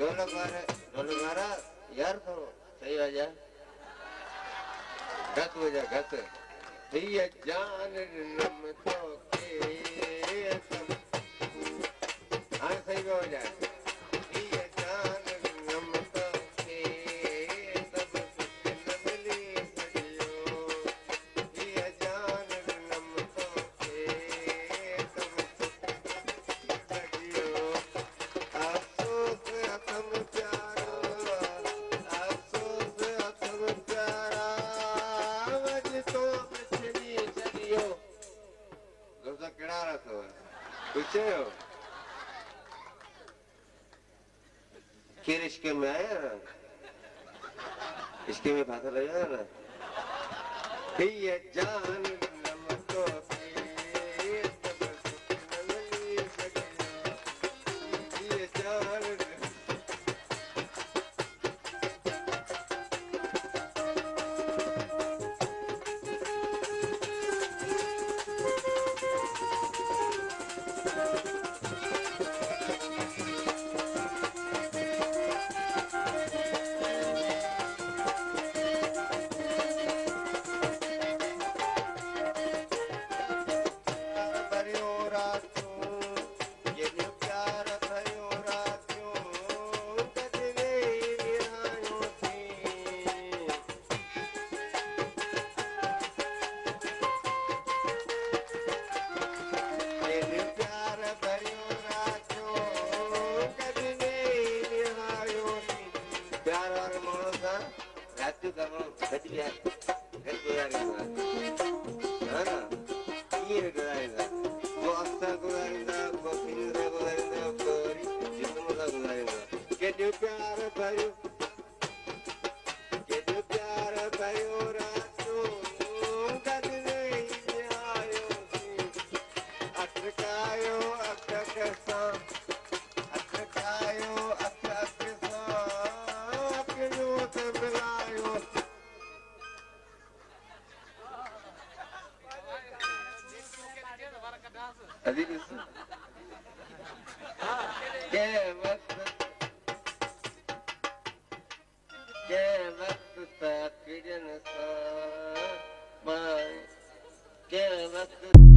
ढोलक वाला यार थोड़ो सही आ जा घट हो जा घट ये जान नम तो के सब हाँ सही हो जाए ये जान नम तो के सब न मिली सजियो ये जान नम तो के सब सजियो अफसोस अथम प्यारा अफसोस अथम प्यारा वज तो मिठड़ी सजियो दोस्त केड़ा रखो पूछे हो फिर इसके में आया ना इसके में फाथा लगा ना ये जान नम तो के सब न मिली सजियो ये जान भरियो रातूं ये प्यार भरियो रातूं कदवे विहायो थी ये प्यार भरियो रातूं कदवे विहायो थी प्यार वारे माण्हू सां रातियूं करणु गॾु विया गॾु गुज़ारींदा हा न कीअं गुज़ारींदा को असां गुज़ारींदा को खिल सां गुज़ारींदा को वरी जिस्म सां गुज़ारींदा केॾो प्यार भरियो केॾो प्यार भरियो रातूं गॾु वेही विहायोसीं अटकायो अख अख सां अटकायो अख अख सां अखियूं त मिलायो अभी के वक्त तक किरण सा के वक्त